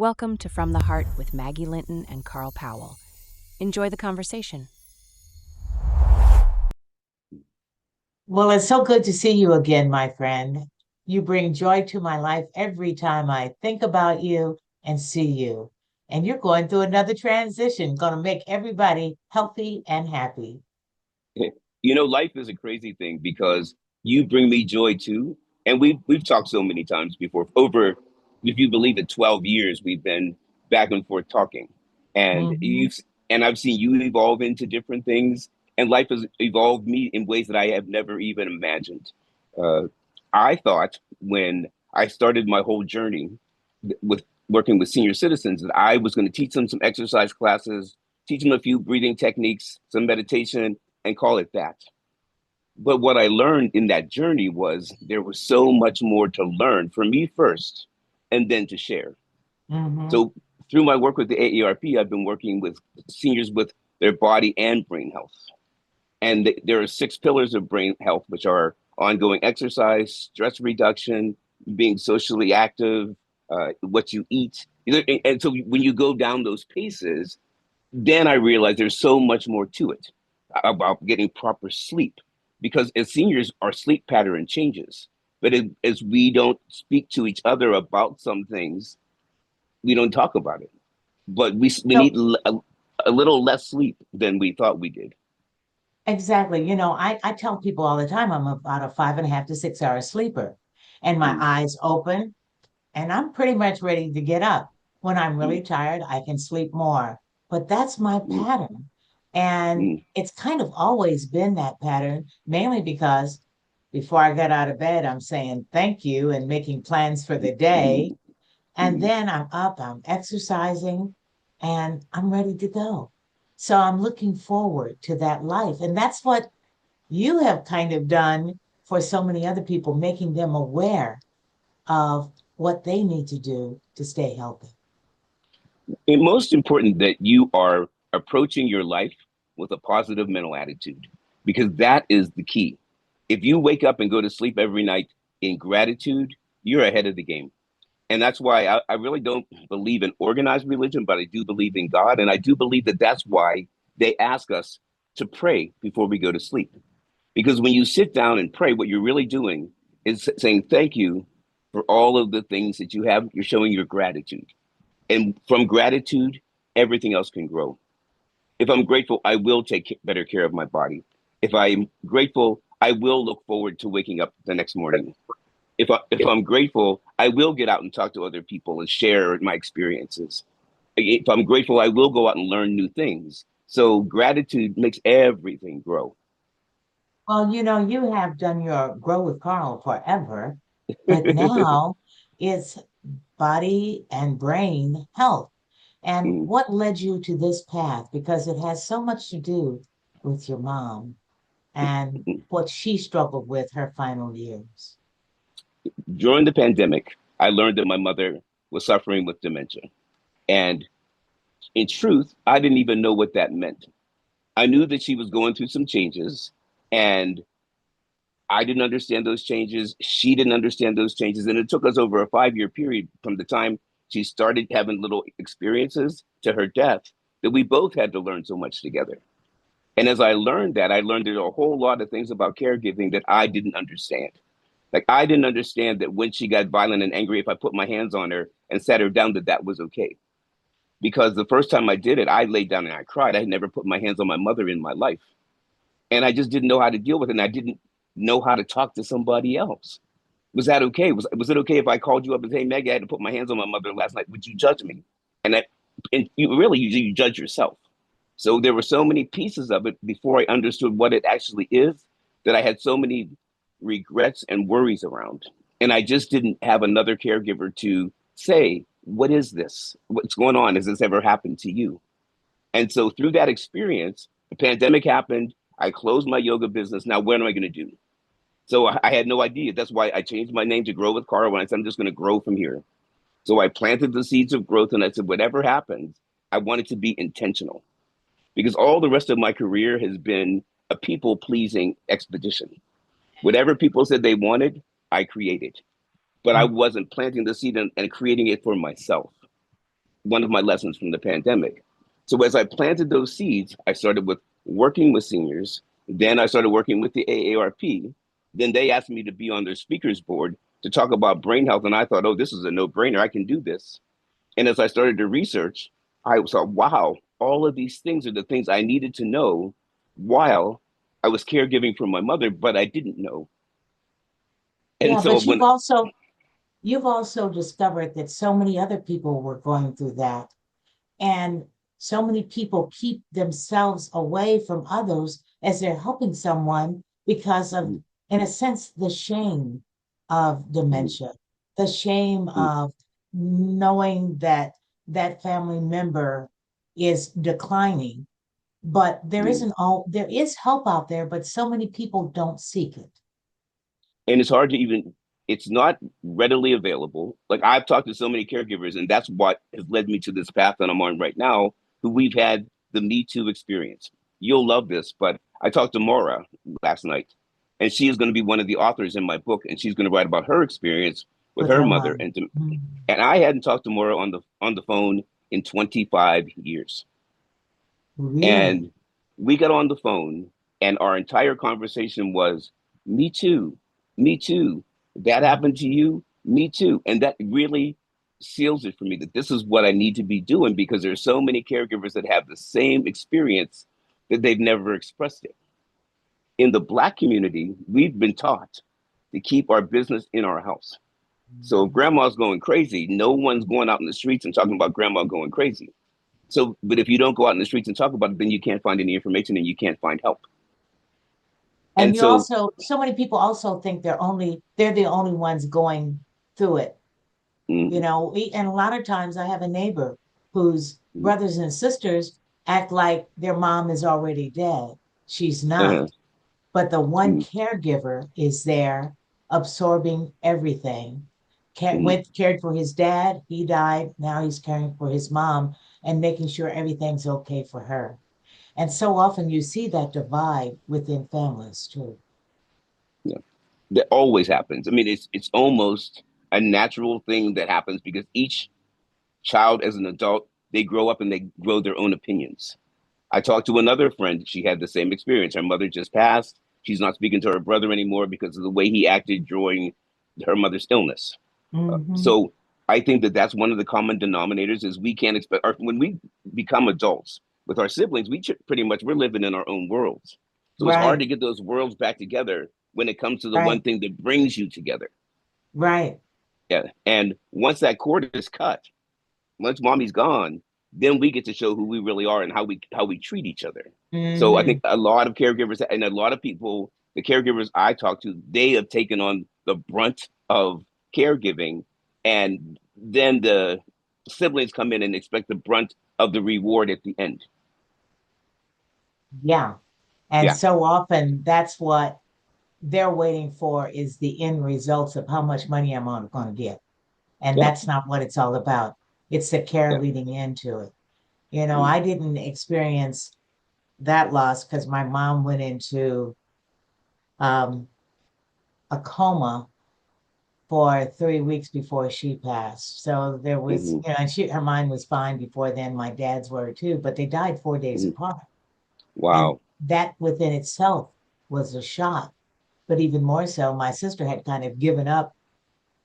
Welcome to From the Heart with Maggie Linton and Carl Powell. Enjoy the conversation. Well, it's so good to see you again, my friend. You bring joy to my life every time I think about you and see you. And you're going through another transition, going to make everybody healthy and happy. Life is a crazy thing because you bring me joy too. And we've talked so many times before. Over, if you believe it, 12 years we've been back and forth talking. And Hmm. you've and I've seen you evolve into different things, and life has evolved me in ways that I have never even imagined. Uh, I thought when I started my whole journey with working with senior citizens that I was going to teach them some exercise classes, teach them a few breathing techniques, some meditation, and call it that. But what I learned in that journey was there was so much more to learn for me first and then to share. Hmm. So through my work with the AARP, I've been working with seniors with their body and brain health. And there are six pillars of brain health, which are ongoing exercise, stress reduction, being socially active, what you eat. And so when you go down those paces, then I realized there's so much more to it about getting proper sleep. Because as seniors, our sleep pattern changes. But as we don't speak to each other about some things, we don't talk about it. But we So, need a little less sleep than we thought we did. exactly. I tell people all the time I'm about a 5.5 to 6 hour sleeper, and my Mm, eyes open, and I'm pretty much ready to get up. When I'm really mm, tired, I can sleep more. But that's my mm, pattern. And mm, it's kind of always been that pattern, mainly because before I get out of bed, I'm saying thank you and making plans for the day. mm, And mm. then I'm up, I'm exercising, and I'm ready to go. So I'm looking forward to that life. And that's what you have kind of done for so many other people, making them aware of what they need to do to stay healthy. And most important that you are approaching your life with a positive mental attitude, because that is the key. If you wake up and go to sleep every night in gratitude, you're ahead of the game. And that's why I really don't believe in organized religion, but I do believe in God. And I do believe that that's why they ask us to pray before we go to sleep. Because when you sit down and pray, what you're really doing is saying thank you for all of the things that you have. You're showing your gratitude. And from gratitude, everything else can grow. If I'm grateful, I will take better care of my body. If I'm grateful, I will look forward to waking up the next morning. If I'm grateful, I will get out and talk to other people and share my experiences. If I'm grateful, I will go out and learn new things. So gratitude makes everything grow. Well, you have done your Grow with Carl forever, but now it's body and brain health. And Mm. what led you to this path? Because it has so much to do with your mom and what she struggled with her final years. During the pandemic, I learned that my mother was suffering with dementia. And in truth, I didn't even know what that meant. I knew that she was going through some changes, and I didn't understand those changes. She didn't understand those changes. And it took us over a 5 year period from the time she started having little experiences to her death that we both had to learn so much together. And as I learned that, I learned there are a whole lot of things about caregiving that I didn't understand. Like I didn't understand that when she got violent and angry, if I put my hands on her and sat her down, that that was okay. Because the first time I did it, I laid down and I cried. I had never put my hands on my mother in my life. And I just didn't know how to deal with it. And I didn't know how to talk to somebody else. Was that okay? Was it okay if I called you up and say, hey, Maggie, I had to put my hands on my mother last night? Would you judge me? And that, and you judge yourself. So there were so many pieces of it before I understood what it actually is that I had so many regrets and worries around. And I just didn't have another caregiver to say, what is this? What's going on? Has this ever happened to you? And so through that experience, the pandemic happened. I closed my yoga business. Now, what am I going to do? So I had no idea. That's why I changed my name to Grow with Carl when I said I'm just going to grow from here. So I planted the seeds of growth and I said, whatever happens, I want it to be intentional because all the rest of my career has been a people pleasing expedition. Whatever people said they wanted, I created, but I Mm. wasn't planting the seed and creating it for myself. one of my lessons from the pandemic. So as I planted those seeds, I started with working with seniors. Then I started working with the AARP. Then they asked me to be on their speakers board to talk about brain health. And I thought, oh, this is a no-brainer. I can do this. And as I started to research, I saw, wow, all of these things are the things I needed to know while I was caregiving for my mother, but I didn't know. And Yeah, so but when, you've also discovered that so many other people were going through that. And so many people keep themselves away from others as they're helping someone because of, mm, in a sense, the shame of mm, dementia, the shame mm, of knowing that that family member is declining. But mm. there is help out there, but so many people don't seek it. And it's hard to even, it's not readily available. Like I've talked to so many caregivers, and that's what has led me to this path that I'm on right now, who we've had the Me Too experience. You'll love this, but I talked to Maura last night, and she is going to be one of the authors in my book, and she's going to write about her experience with With her her mother. mom. Mhm. And I hadn't talked to Maura on the phone in 25 years. Really? And we got on the phone, and our entire conversation was, me too, me too. That happened to you, me too. And that really seals it for me that this is what I need to be doing because there's so many caregivers that have the same experience that they've never expressed it. In the Black community, we've been taught to keep our business in our house. So if grandma's going crazy, no one's going out in the streets and talking about grandma going crazy. So, but if you don't go out in the streets and talk about it, then you can't find any information and you can't find help. And And you so, also, so many people also think they're the only ones going through it. mm, And a lot of times I have a neighbor whose mm, brothers and sisters act like their mom is already dead. She's uh, not. But the one mm, caregiver is there absorbing everything. mm, Cared for his dad, he died. Now he's caring for his mom and making sure everything's okay for her. And so often you see that divide within families too. yeah, that always happens. I mean, it's almost a natural thing that happens because each child, as an adult, they grow up and they grow their own opinions. I talked to another friend. She had the same experience. Her mother just passed. She's not speaking to her brother anymore because of the way he acted during her mother's illness. Hmm. So I think that that's one of the common denominators is we can't expect when we become adults with our siblings, pretty much we're living in our own worlds. So it's hard Right, to get those worlds back together when it comes to the one right, thing that brings you together. right. Yeah. And once that cord is cut, once mommy's gone, then we get to show who we really are and how we treat each other. So I think Hmm. a lot of caregivers and a lot of people, the caregivers I talk to, they have taken on the brunt of caregiving, and then the siblings come in and expect the brunt of the reward at the end. Yeah. And Yeah, so often that's what they're waiting for is the end results of how much money I'm going to get. And yeah, that's not what it's all about. It's the care yeah, leading into it. mm, I didn't experience that loss because my mom went into um, a coma for 3 weeks before she passed. So there was, mhm, and her mind was fine before then. My dad's were too, but they died 4 days mhm. apart. And Wow. that within itself was a shock. But even more so, my sister had kind of given up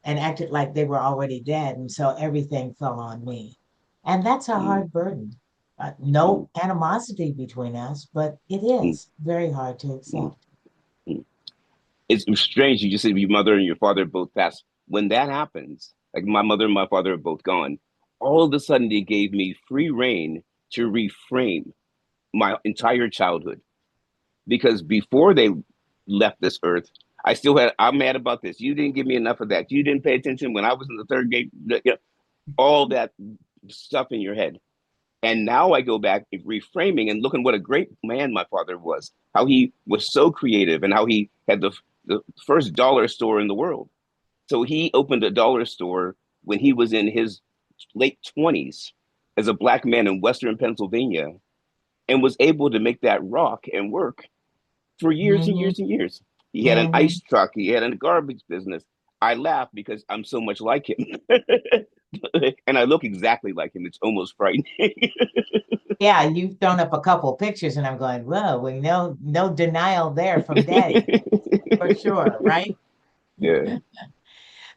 and acted like they were already dead. And so everything fell on me. And that's a Mm, hard burden. mm, No animosity between us, but it mm, is very hard to mm, accept. mm. It's strange. You just said your mother and your father both passed. When that happens, like my mother and my father are both gone, all of a sudden it gave me free reign to reframe my entire childhood. Because before they left this earth, I'm mad about this. You didn't give me enough of that. You didn't pay attention when I was in the third grade. All that stuff in your head. And now I go back reframing and looking what a great man my father was, how he was so creative and how he had the first dollar store in the world. So he opened a dollar store when he was in his late 20s as a Black man in Western Pennsylvania and was able to make that rock and work for years and Hmm. years and years. He had an Hmm. ice truck, he had a garbage business. I laugh because I'm so much like him. And I look exactly like him. It's almost frightening. Yeah, you've thrown up a couple pictures, and I'm going, whoa, well, no denial there from Daddy, for sure, right? Yeah.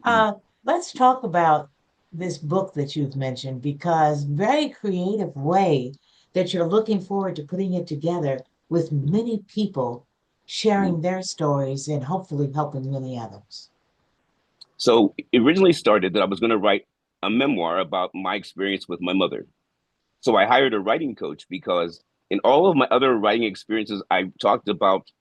Uh, let's talk about this book that you've mentioned because very creative way that you're looking forward to putting it together with many people sharing their stories and hopefully helping many others. So it originally started that I was going to write a memoir about my experience with my mother. So I hired a writing coach because in all of my other writing experiences, I talked about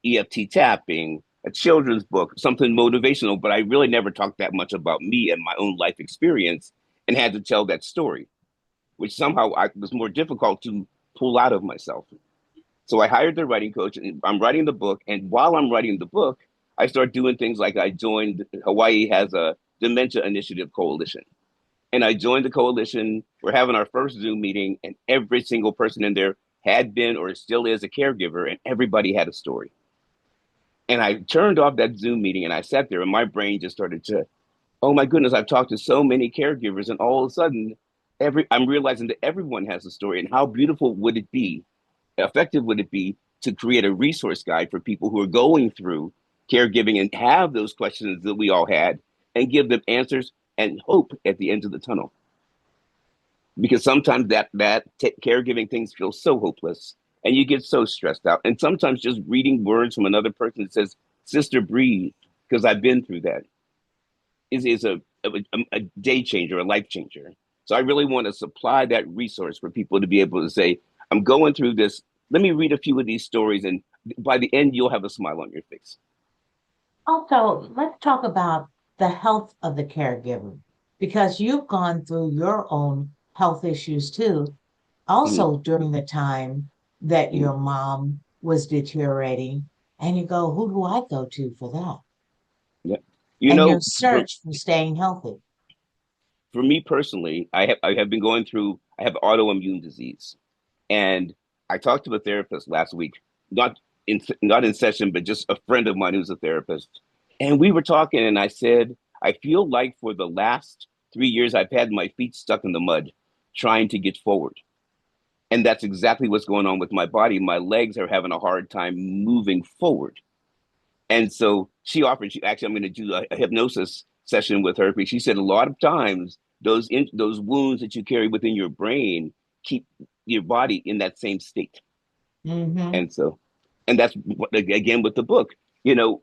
EFT tapping, a children's book, something motivational, but I really never talked that much about me and my own life experience and had to tell that story, which somehow I was more difficult to pull out of myself. So I hired the writing coach and I'm writing the book. And while I'm writing the book, I start doing things like I joined Hawaii has a dementia initiative coalition. And I joined the coalition. We're having our first Zoom meeting, and every single person in there had been or still is a caregiver, and everybody had a story. And I turned off that Zoom meeting and I sat there, and my brain just started to, oh my goodness, I've talked to so many caregivers, and all of a sudden, I'm realizing that everyone has a story, and how beautiful would it be, effective would it be to create a resource guide for people who are going through caregiving and have those questions that we all had, and give them answers and hope at the end of the tunnel. Because sometimes caregiving things feel so hopeless and you get so stressed out. And sometimes just reading words from another person that says, "Sister, breathe," because I've been through that, is a day changer, a life changer. So I really want to supply that resource for people to be able to say, I'm going through this. Let me read a few of these stories. And by the end, you'll have a smile on your face. Also, let's talk about the health of the caregiver because you've gone through your own health issues too, Mhm, also during the time that mhm. your mom was deteriorating. And you go, who do I go to for that? Yeah. You And your know, for, search for staying healthy. for me personally, I have been going through, I have autoimmune disease. And I talked to a therapist last week, not in session, but just a friend of mine who's a therapist. And we were talking, and I said, I feel like for the last 3 years, I've had my feet stuck in the mud trying to get forward. And that's exactly what's going on with my body. My legs are having a hard time moving forward. And so I'm going to do a hypnosis session with her because she said a lot of times those wounds that you carry within your brain keep your body in that same state. Mm-hmm. And so, and that's again with the book, you know,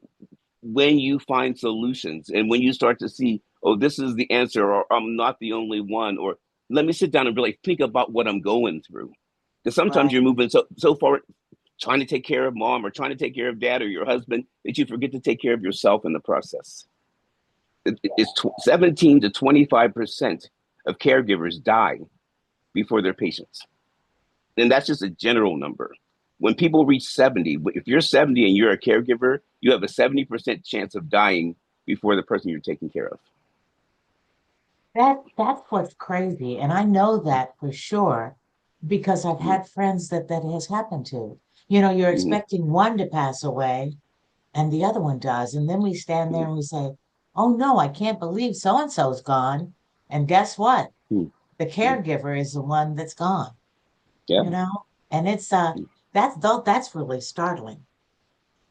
when you find solutions and when you start to see, oh, this is the answer, or I'm not the only one, or let me sit down and really think about what I'm going through. Because sometimes Right. you're moving so far trying to take care of mom or trying to take care of dad or your husband that you forget to take care of yourself in the process. It's 17 to 25% of caregivers die before their patients. And that's just a general number. When people reach 70, if you're 70 and you're a caregiver, you have a 70% chance of dying before the person you're taking care of. That's what's crazy. And I know that for sure because I've Mm-hmm. had friends that has happened to. You know, you're Mm-hmm. expecting one to pass away and the other one does. And then we stand there and we say, oh no, I can't believe so and so's gone. And guess what? The Mm-hmm. caregiver is the one that's gone, Yeah. you know? And it's that's really startling.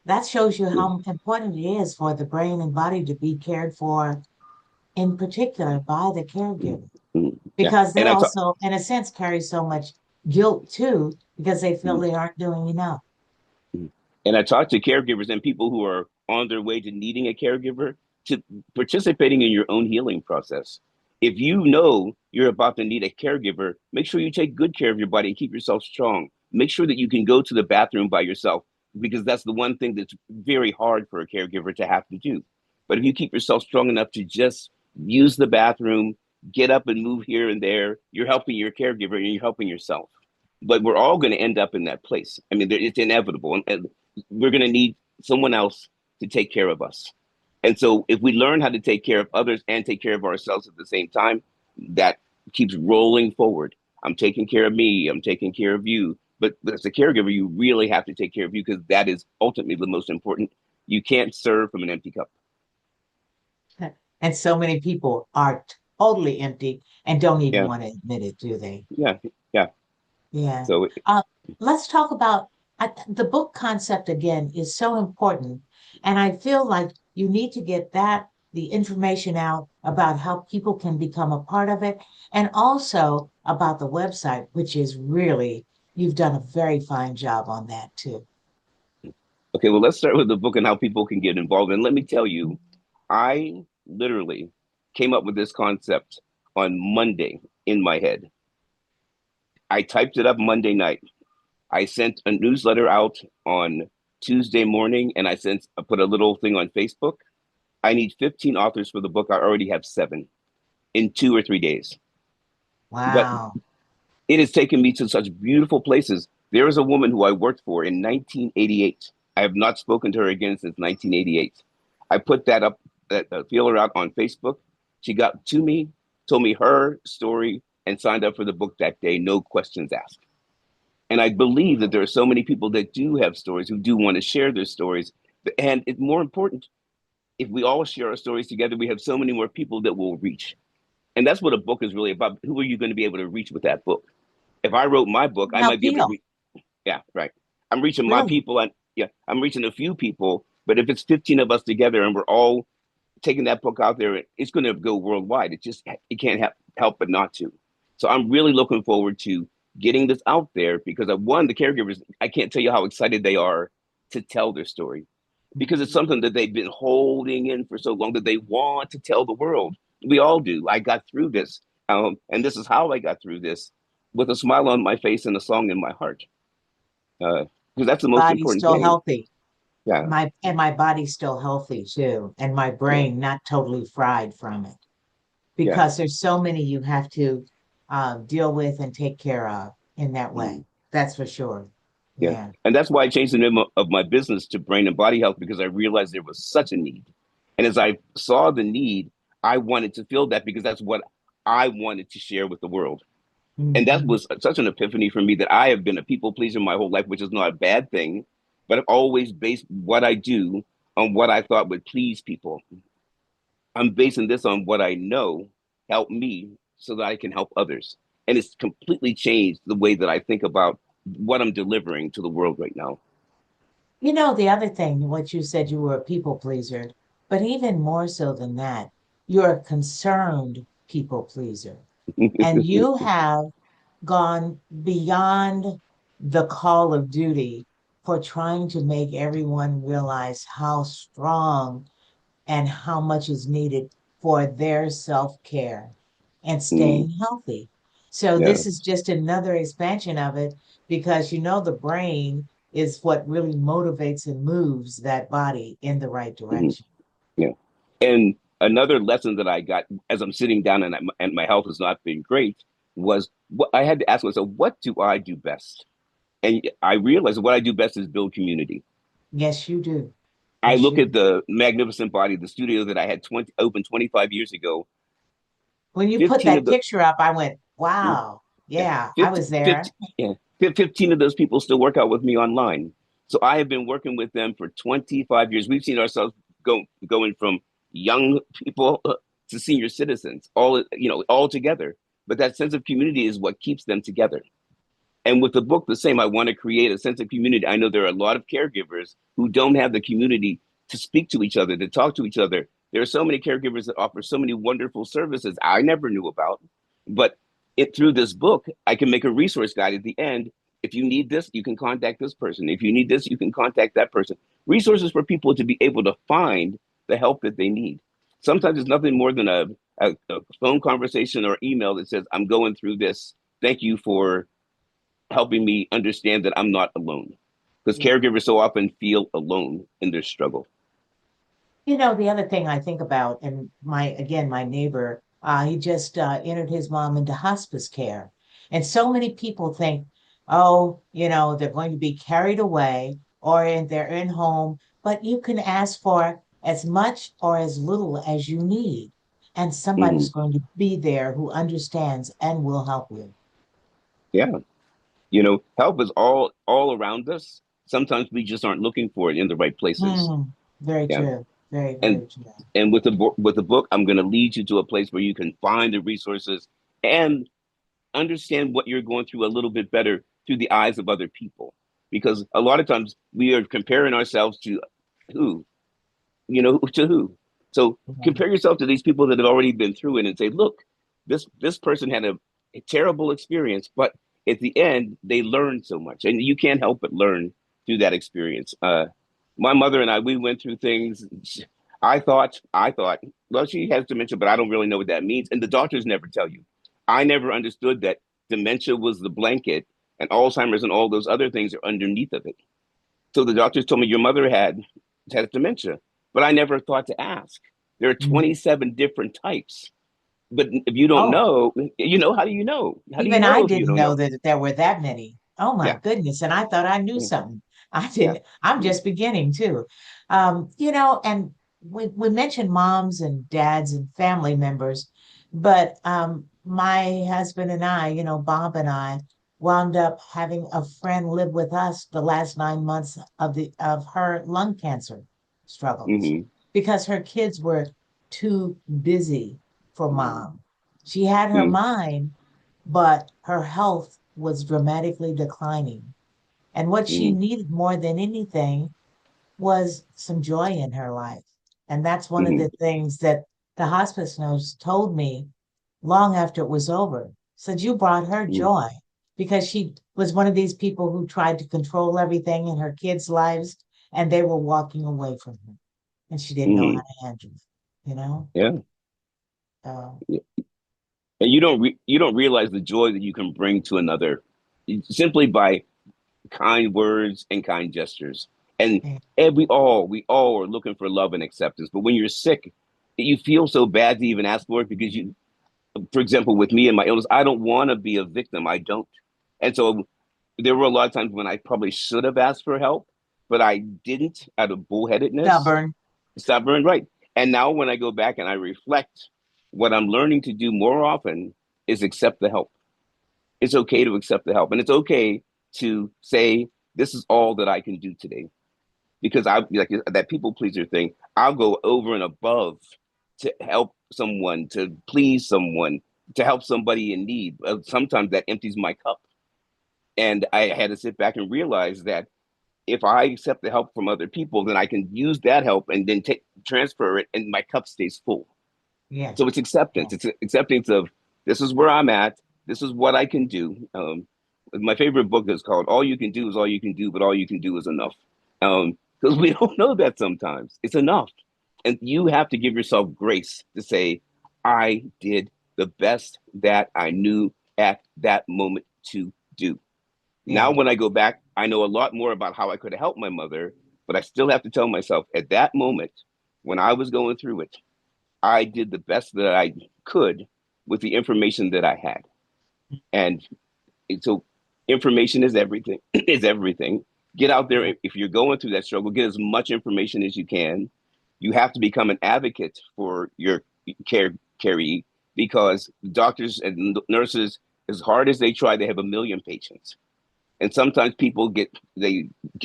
That shows you Yeah. how important it is for the brain and body to be cared for, in particular by the caregiver, Mm-hmm. Yeah. because they And I talk, also, in a sense, carry so much guilt too, because they feel they aren't doing enough. and I talk to caregivers and people who are on their way to needing a caregiver to participating in your own healing process. If you know you're about to need a caregiver, make sure you take good care of your body and keep yourself strong. Make sure that you can go to the bathroom by yourself because that's the one thing that's very hard for a caregiver to have to do. But if you keep yourself strong enough to just use the bathroom, get up and move here and there, you're helping your caregiver and you're helping yourself. But we're all going to end up in that place. I mean, it's inevitable. And we're going to need someone else to take care of us. And so if we learn how to take care of others and take care of ourselves at the same time, that keeps rolling forward. I'm taking care of me, I'm taking care of you. But as a caregiver, you really have to take care of you because that is ultimately the most important. You can't serve from an empty cup. And so many people are totally empty and don't even Yeah, want to admit it, do they? yeah, yeah. Yeah. So Uh, let's talk about the book concept again is so important. And I feel like you need to get the information out about how people can become a part of it, and also about the website, which is really, you've done a very fine job on that too. okay, well, let's start with the book and how people can get involved. And let me tell you, I literally came up with this concept on Monday in my head. I typed it up Monday night. I sent a newsletter out on Tuesday morning, and I put a little thing on Facebook. I need 15 authors for the book. I already have 7 in 2 or 3 days. But Wow. it has taken me to such beautiful places. There is a woman who I worked for in 1988. I have not spoken to her again since 1988. I put that feeler out on Facebook. She got to me, told me her story, and signed up for the book that day, no questions asked. And I believe that there are so many people that do have stories, who do want to share their stories. And it's more important, if we all share our stories together, we have so many more people that we'll reach. And that's what a book is really about. Who are you going to be able to reach with that book? If I wrote my book, I How might be able to appeal, reach. Yeah, right. I'm reaching my really. people, and yeah, I'm reaching a few people. But if it's 15 of us together and we're all taking that book out there, it's going to go worldwide. It can't help but not to. So I'm really looking forward to getting this out there, because one, the caregivers, I can't tell you how excited they are to tell their story, because it's something that they've been holding in for so long that they want to tell the world. We all do. I got through this, and this is how I got through this, with a smile on my face and a song in my heart, because that's the most Body's important still thing. healthy. Yeah, My body's still healthy too, and my yeah, brain not totally fried from it, yeah. because there's so many you have to deal with and take care of in that way. Mm. That's for sure. Yeah. Yeah. And that's why I changed the name of my business to Brain and Body Health, because I realized there was such a need. And as I saw the need, I wanted to fill that, because that's what I wanted to share with the world. And that Hmm. was such an epiphany for me, that I have been a people pleaser my whole life, which is not a bad thing, but I've always based what I do on what I thought would please people. I'm basing this on what I know helped me, so that I can help others. And it's completely changed the way that I think about what I'm delivering to the world right now. You know, the other thing, what you said, you were a people pleaser, but even more so than that, you're a concerned people pleaser. And you have gone beyond the call of duty for trying to make everyone realize how strong and how much is needed for their self-care and Mm, staying healthy. So yeah, this is just another expansion of it, because you know the brain is what really motivates and moves that body in the right mhm, direction. yeah. And another lesson that I got as I'm sitting down, and my health has not been great, was what I had to ask myself: what do I do best? And I realized what I do best is build community. Yes, you do. I Yes, look you at do. the magnificent body, the studio that I had opened 25 years ago. When you put 15 of that the picture up, I went, yeah, wow, yeah, yeah, I 50, was there. 50, yeah, 15 of those people still work out with me online. So I have been working with them for 25 years. We've seen ourselves going from young people to senior citizens, all together. But that sense of community is what keeps them together. And with the book, the same. I want to create a sense of community. I know there are a lot of caregivers who don't have the community to speak to each other, to talk to each other. There are so many caregivers that offer so many wonderful services I never knew about. But through this book, I can make a resource guide at the end. If you need this, you can contact this person. If you need this, you can contact that person. Resources for people to be able to find the help that they need. Sometimes it's nothing more than a phone conversation or email that says, I'm going through this. Thank you for helping me understand that I'm not alone. Because Yeah. caregivers so often feel alone in their struggle. You know, the other thing I think about, and my neighbor, he just entered his mom into hospice care. And so many people think, oh, they're going to be carried away they're in home, but you can ask for as much or as little as you need. And somebody's Mhm. going to be there who understands and will help you. Yeah. Help is all around us. Sometimes we just aren't looking for it in the right places. Mm, very Yeah. true. Very, And very true. with the book, I'm going to lead you to a place where you can find the resources and understand what you're going through a little bit better through the eyes of other people. Because a lot of times we are comparing ourselves to who, to who. So Yeah. compare yourself to these people that have already been through it and say, look, this person had a terrible experience, but at the end they learned so much, and you can't help but learn through that experience. My mother and I, we went through things. I thought, well, she has dementia, but I don't really know what that means, and the doctors never tell you. I never understood that dementia was the blanket, and Alzheimer's and all those other things are underneath of it. So the doctors told me your mother had dementia, but I never thought to ask. There are Mhm. 27 different types. But if you don't Oh, know, how do you know? How do you even I know if you didn't don't know know? that there were that many. Oh my Yeah. goodness. And I thought I knew Mm, something. I yeah. didn't, I'm Mm, just beginning too. And we mentioned moms and dads and family members, but my husband and I, Bob and I, wound up having a friend live with us the last 9 months of her lung cancer struggles mhm, because her kids were too busy for mom. She had her mm, mind, but her health was dramatically declining. And what she mm, needed more than anything was some joy in her life. And that's one of mhm, the things that the hospice nurse told me long after it was over. Said you brought her mm, joy because she was one of these people who tried to control everything in her kids' lives and they were walking away from her and she didn't know how mhm. to handle it, you know? Yeah. So, Yeah. And you don't realize the joy that you can bring to another simply by kind words and kind gestures. And yeah. we all are looking for love and acceptance. But when you're sick, you feel so bad to even ask for it because for example, with me and my illness, I don't want to be a victim. I don't. And so there were a lot of times when I probably should have asked for help, but I didn't out of bullheadedness, Stubborn. stubborn, right? And now when I go back and I reflect, what I'm learning to do more often is accept the help. It's okay to accept the help, and it's okay to say, "This is all that I can do today." Because I like that people pleaser thing. I'll go over and above to help someone, to please someone, to help somebody in need. Sometimes that empties my cup, and I had to sit back and realize that if I accept the help from other people, then I can use that help and then transfer it, and my cup stays full. Yes. So it's acceptance. Yes. It's acceptance of this is where I'm at. This is what I can do. My favorite book is called "All You Can Do Is All You Can Do, but All You Can Do Is Enough." Because we don't know that sometimes. It's enough, and you have to give yourself grace to say, "I did the best that I knew at that moment to do." Now, Yeah. when I go back, I know a lot more about how I could have helped my mother, but I still have to tell myself at that moment when I was going through it, I did the best that I could with the information that I had. And so information is everything, is everything. Get out Yeah. there. If you're going through that struggle, get as much information as you can. You have to become an advocate for your caree because doctors and nurses, as hard as they try, they have a million patients. And sometimes people get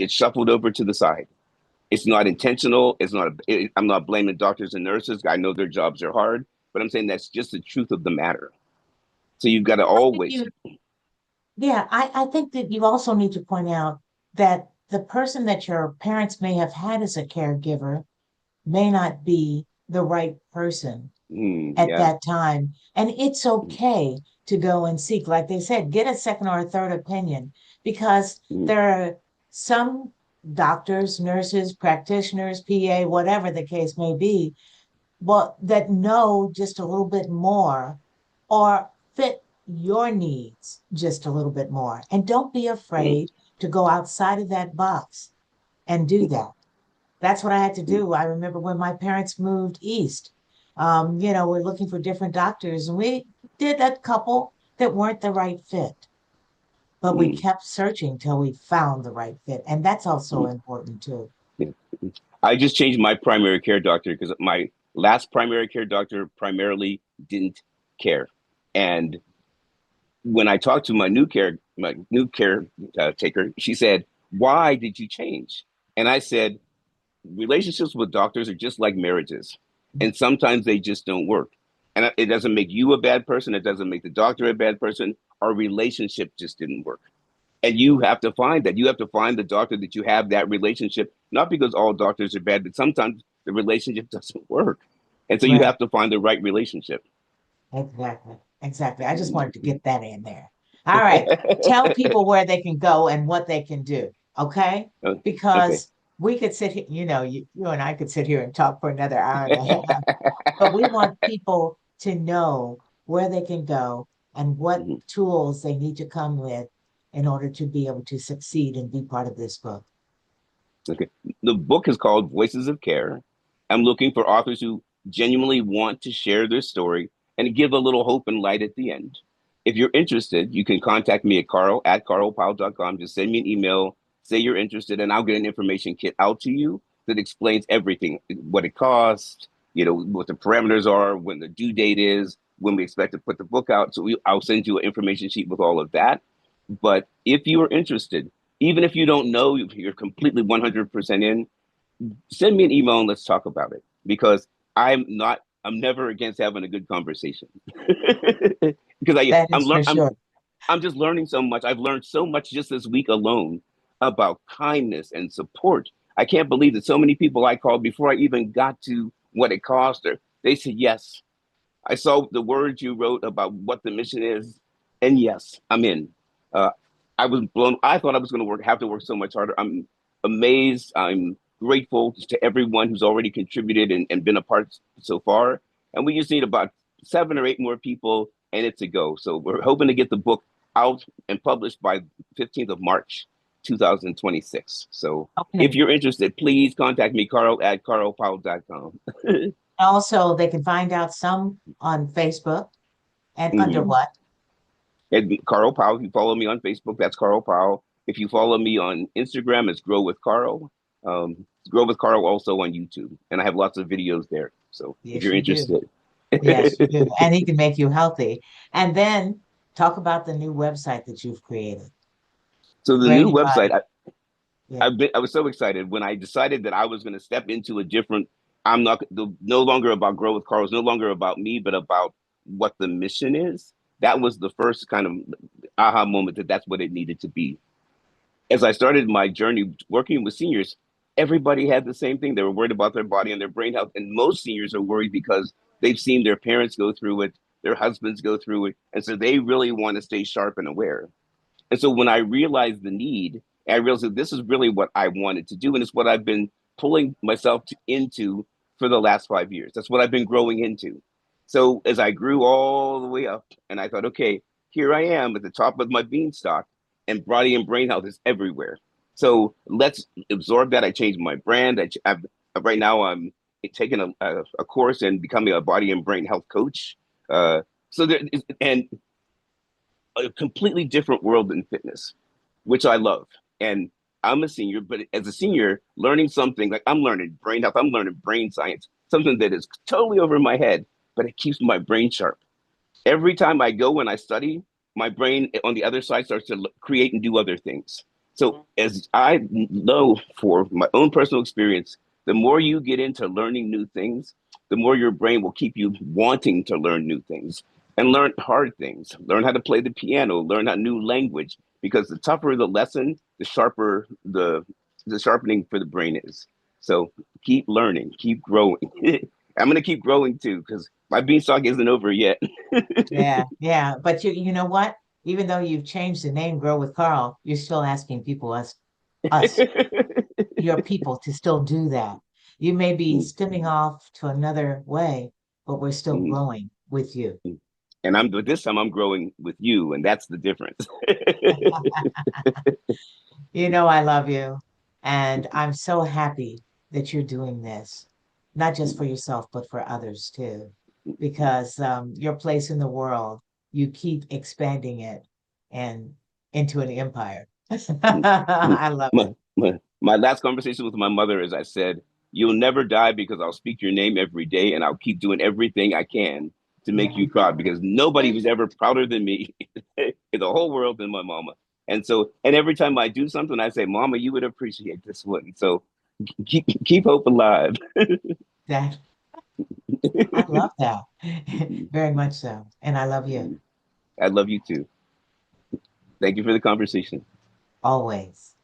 shuffled over to the side. It's not intentional. I'm not blaming doctors and nurses. I know their jobs are hard, but I'm saying that's just the truth of the matter. So you've got to I think always. you Yeah, I think that you also need to point out that the person that your parents may have had as a caregiver may not be the right person at Yeah. that time. And it's okay to go and seek, like they said, get a second or a third opinion because Mm, there are some doctors, nurses, practitioners, PA, whatever the case may be, but that know just a little bit more or fit your needs just a little bit more. And don't be mm, afraid to go outside of that box and do mm, that. That's what I had to mm, do. I remember when my parents moved east, we're looking for different doctors, and we did a couple that weren't the right fit, but we mm, kept searching till we found the right fit. And that's also mm, important too. yeah. I just changed my primary care doctor because my last primary care doctor primarily didn't care. And when I talked to my new care taker, she said, "Why did you change?" And I said, relationships with doctors are just like marriages, and sometimes they just don't work. And it doesn't make you a bad person. It doesn't make the doctor a bad person. Our relationship just didn't work. And you have to find that. You have to find the doctor that you have that relationship, not because all doctors are bad, but sometimes the relationship doesn't work. And so you Right. have to find the right relationship. Exactly. Exactly. I just wanted to get that in there. All right. Tell people where they can go and what they can do. Okay. Okay. Because we could sit here, you and I could sit here and talk for another hour and a half, but we want people to know where they can go and what Mhm. tools they need to come with in order to be able to succeed and be part of this book. Okay. The book is called Voices of Care. I'm looking for authors who genuinely want to share their story and give a little hope and light at the end. If you're interested, you can contact me at carl@carlpowell.com. Just send me an email, say you're interested, and I'll get an information kit out to you that explains everything, what it costs, what the parameters are, when the due date is, when we expect to put the book out. So I'll send you an information sheet with all of that. But if you are interested, even if you don't know you're completely 100% in, send me an email and let's talk about it, because I'm never against having a good conversation. Because That is for sure. I'm just learning so much. I've learned so much just this week alone about kindness and support. I can't believe that so many people I called before I even got to what it cost, or they said yes. I saw the words you wrote about what the mission is, and yes, I'm in. Uh, I was blown. I thought I was going to have to work so much harder. I'm amazed. I'm grateful to everyone who's already contributed and been a part so far. And we just need about 7 or 8 more people, and it's a go. So we're hoping to get the book out and published by 15th of March, 2026. So if Okay. you're interested, please contact me, carl@carlpowell.com. Also, they can find out some on Facebook and under Mhm. what? And Carl Powell, if you follow me on Facebook, that's Carl Powell. If you follow me on Instagram, it's Grow with Carl. Grow with Carl also on YouTube. And I have lots of videos there. So if Yes, you're you do. interested. Yes, you do. And he can make you healthy. And then talk about the new website that you've created So the for new website, anybody. Yeah. I was so excited when I decided that I was going to step into a different, no longer about Grow with Carl, it's no longer about me, but about what the mission is. That was the first kind of aha moment that that's what it needed to be. As I started my journey working with seniors, everybody had the same thing. They were worried about their body and their brain health. And most seniors are worried because they've seen their parents go through it, their husbands go through it. And so they really want to stay sharp and aware. And so when I realized the need, I realized that this is really what I wanted to do. And it's what I've been pulling myself into for the last 5 years. That's what I've been growing into. So as I grew all the way up, and I thought, okay, here I am at the top of my beanstalk, and body and brain health is everywhere. So let's absorb that. I changed my brand. Right now I'm taking a course and becoming a body and brain health coach. So there is, and a completely different world than fitness, which I love. And I'm a senior, but as a senior, learning something like I'm learning brain health, I'm learning brain science, something that is totally over my head, but it keeps my brain sharp. Every time I go and I study, my brain on the other side starts to create and do other things. So, as I know for my own personal experience, the more you get into learning new things, the more your brain will keep you wanting to learn new things and learn hard things. Learn how to play the piano, learn a new language, because the tougher the lesson, the sharper the sharpening for the brain is. So keep learning, keep growing. I'm gonna keep growing too, because my beanstalk isn't over yet. Yeah. Yeah. But you know what? Even though you've changed the name Grow with Carl, you're still asking people, us, your people, to still do that. You may be spinning off to another way, but we're still growing with you. And I'm this time I'm growing with you, and that's the difference. You know, I love you. And I'm so happy that you're doing this, not just for yourself, but for others too, because your place in the world, you keep expanding it and into an empire. I love it. My last conversation with my mother is I said, "You'll never die because I'll speak your name every day, and I'll keep doing everything I can to make you proud, because nobody was ever prouder than me in the whole world than my mama." And so, and every time I do something, I say, "Mama, you would appreciate this one." So keep hope alive. That I love that. Very much so. And I love you I love you too. Thank you for the conversation. always.